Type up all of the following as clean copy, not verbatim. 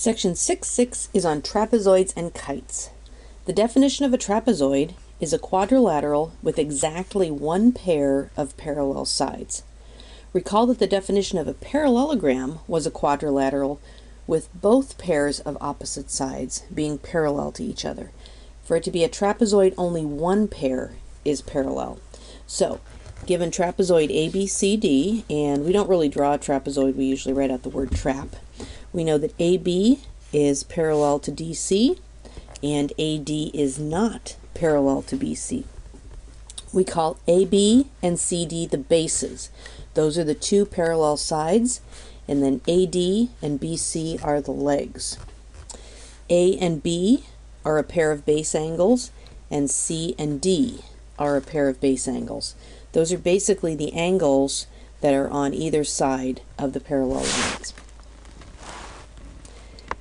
Section 6.6 is on trapezoids and kites. The definition of a trapezoid is a quadrilateral with exactly one pair of parallel sides. Recall that the definition of a parallelogram was a quadrilateral with both pairs of opposite sides being parallel to each other. For it to be a trapezoid, only one pair is parallel. So, given trapezoid ABCD, and we don't really draw a trapezoid, we usually write out the word trap. We know that AB is parallel to DC, and AD is not parallel to BC. We call AB and CD the bases. Those are the two parallel sides, and then AD and BC are the legs. A and B are a pair of base angles, and C and D are a pair of base angles. Those are basically the angles that are on either side of the parallel lines.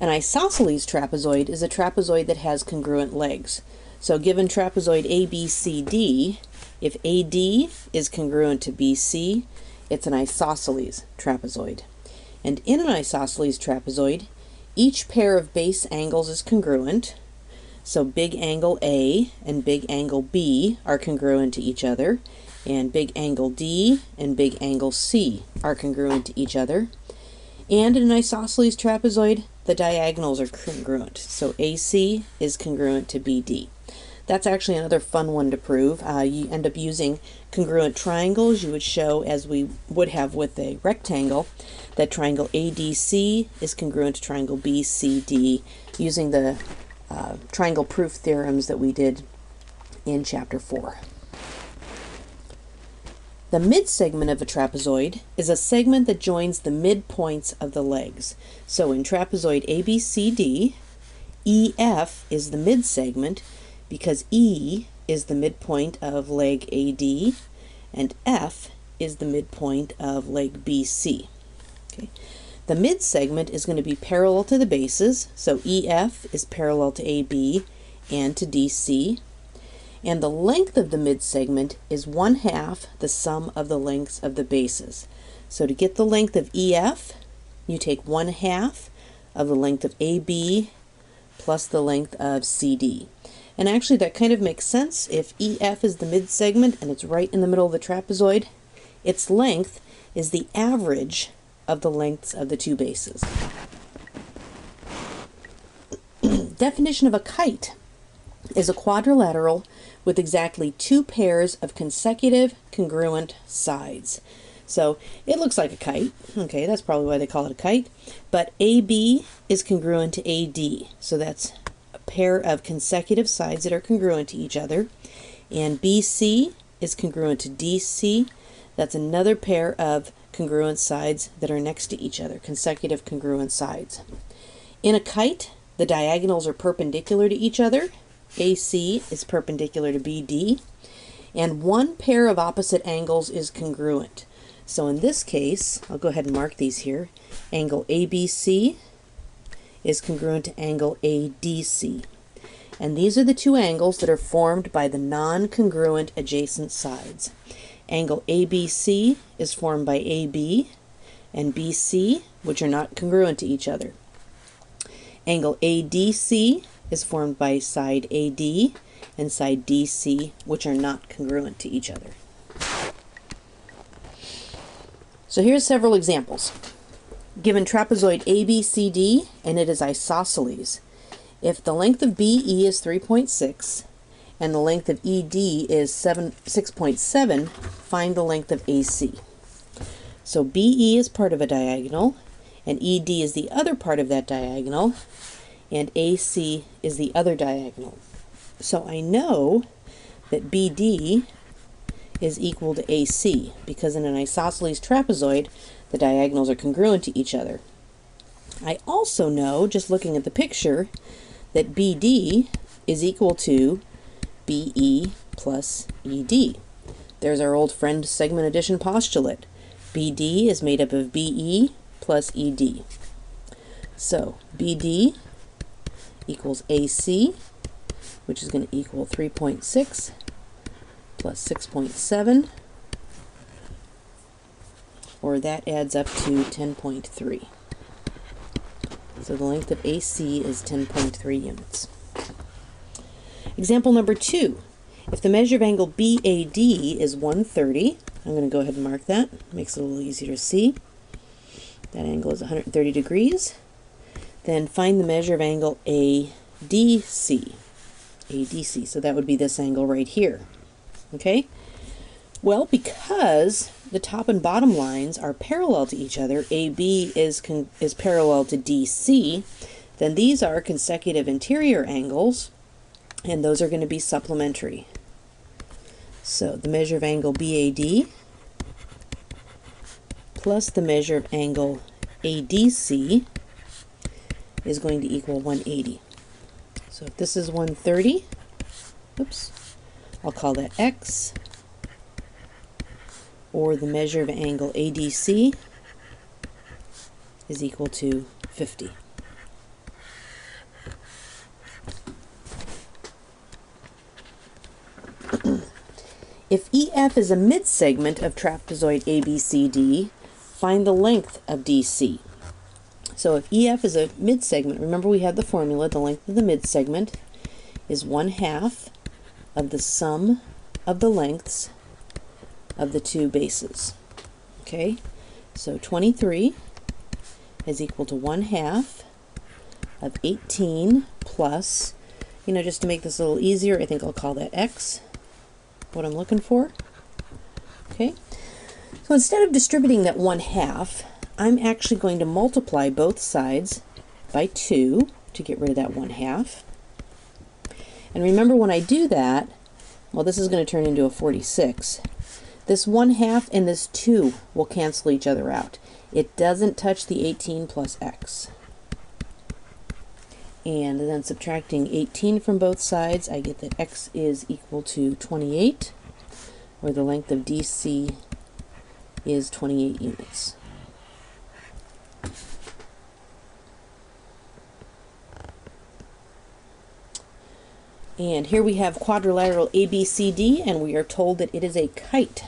An isosceles trapezoid is a trapezoid that has congruent legs. So given trapezoid ABCD, if AD is congruent to BC, it's an isosceles trapezoid. And in an isosceles trapezoid, each pair of base angles is congruent. So big angle A and big angle B are congruent to each other, and big angle D and big angle C are congruent to each other. And in an isosceles trapezoid, the diagonals are congruent. So AC is congruent to BD. That's actually another fun one to prove. You end up using congruent triangles. You would show, as we would have with a rectangle, that triangle ADC is congruent to triangle BCD using the triangle proof theorems that we did in Chapter 4. The midsegment of a trapezoid is a segment that joins the midpoints of the legs. So in trapezoid ABCD, EF is the midsegment because E is the midpoint of leg AD and F is the midpoint of leg BC. Okay. The midsegment is going to be parallel to the bases, so EF is parallel to AB and to DC. And the length of the midsegment is 1/2 the sum of the lengths of the bases. So to get the length of EF, you take 1/2 of the length of AB plus the length of CD. And actually that kind of makes sense. If EF is the midsegment and it's right in the middle of the trapezoid, its length is the average of the lengths of the two bases. Definition of a kite is a quadrilateral with exactly two pairs of consecutive congruent sides. So it looks like a kite. Okay, that's probably why they call it a kite. But AB is congruent to AD. So that's a pair of consecutive sides that are congruent to each other. And BC is congruent to DC. That's another pair of congruent sides that are next to each other, consecutive congruent sides. In a kite, the diagonals are perpendicular to each other. AC is perpendicular to BD, and one pair of opposite angles is congruent. So in this case, I'll go ahead and mark these here. Angle ABC is congruent to angle ADC. And these are the two angles that are formed by the non-congruent adjacent sides. Angle ABC is formed by AB and BC, which are not congruent to each other. Angle ADC is formed by side AD and side DC, which are not congruent to each other. So here's several examples. Given trapezoid ABCD and it is isosceles, if the length of BE is 3.6 and the length of ED is 6.7, find the length of AC. So BE is part of a diagonal and ED is the other part of that diagonal, and AC is the other diagonal. So I know that BD is equal to AC because in an isosceles trapezoid, the diagonals are congruent to each other. I also know, just looking at the picture, that BD is equal to BE plus ED. There's our old friend segment addition postulate. BD is made up of BE plus ED. So BD equals AC, which is going to equal 3.6 plus 6.7, or that adds up to 10.3. So the length of AC is 10.3 units. Example number 2. If the measure of angle BAD is 130, I'm going to go ahead and mark that. Makes it a little easier to see. That angle is 130 degrees. Then find the measure of angle ADC. ADC, so that would be this angle right here. Okay? Well, because the top and bottom lines are parallel to each other, AB is parallel to DC, then these are consecutive interior angles, and those are going to be supplementary. So the measure of angle BAD plus the measure of angle ADC is going to equal 180. So if this is 130, oops, I'll call that X, or the measure of angle ADC is equal to 50. If EF is a midsegment of trapezoid ABCD, find the length of DC. So if EF is a midsegment, remember we had the formula, the length of the midsegment is 1/2 of the sum of the lengths of the two bases. Okay, so 23 is equal to 1/2 of 18 plus, just to make this a little easier, I think I'll call that X, what I'm looking for. Okay, so instead of distributing that 1/2, I'm actually going to multiply both sides by 2 to get rid of that 1/2. And remember, when I do that, well, this is going to turn into a 46. This 1/2 and this 2 will cancel each other out. It doesn't touch the 18 plus X. And then subtracting 18 from both sides, I get that X is equal to 28, or the length of DC is 28 units. And here we have quadrilateral ABCD, and we are told that it is a kite.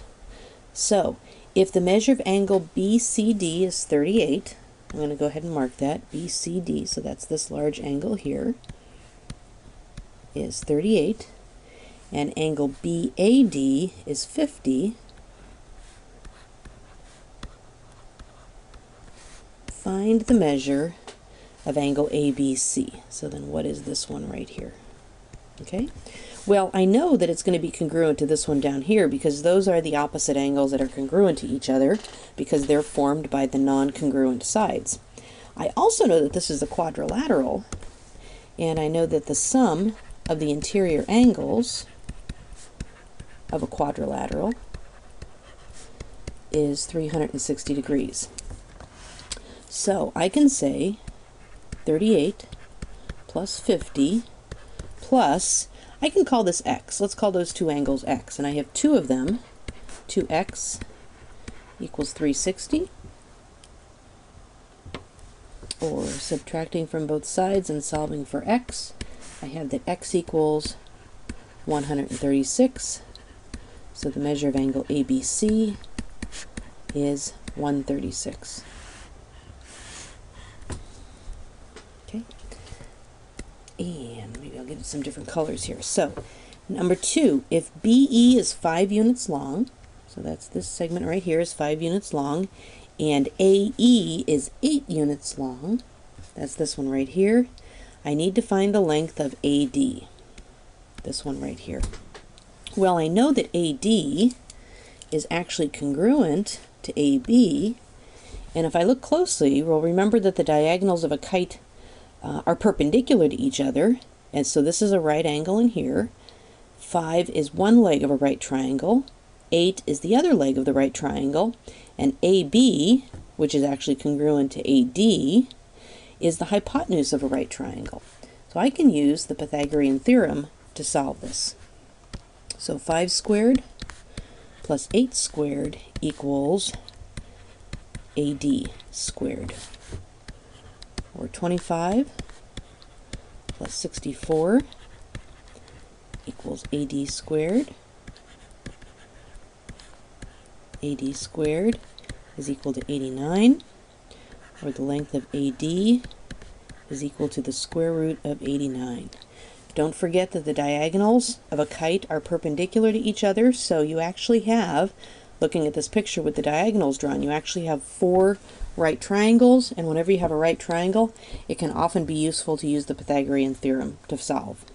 So, if the measure of angle BCD is 38, I'm going to go ahead and mark that, BCD, so that's this large angle here, is 38, and angle BAD is 50, find the measure of angle ABC. So then what is this one right here? Okay, well, I know that it's going to be congruent to this one down here because those are the opposite angles that are congruent to each other because they're formed by the non-congruent sides. I also know that this is a quadrilateral, and I know that the sum of the interior angles of a quadrilateral is 360 degrees. So I can say 38 plus 50 plus, I can call this X. Let's call those two angles X. And I have two of them. 2X equals 360. Or subtracting from both sides and solving for X, I have that X equals 136. So the measure of angle ABC is 136. Okay. And maybe I'll give it some different colors here. So, number 2, if BE is 5 units long, so that's this segment right here is 5 units long, and AE is 8 units long, that's this one right here, I need to find the length of AD, this one right here. Well, I know that AD is actually congruent to AB, and if I look closely, we'll remember that the diagonals of a kite are perpendicular to each other, and so this is a right angle in here. 5 is one leg of a right triangle, 8 is the other leg of the right triangle, and AB, which is actually congruent to AD, is the hypotenuse of a right triangle. So I can use the Pythagorean theorem to solve this. So 5 squared plus 8 squared equals AD squared. Or 25 plus 64 equals AD squared. AD squared is equal to 89, or the length of AD is equal to the square root of 89. Don't forget that the diagonals of a kite are perpendicular to each other, so you actually have, looking at this picture with the diagonals drawn, you actually have 4 right triangles, and whenever you have a right triangle, it can often be useful to use the Pythagorean theorem to solve.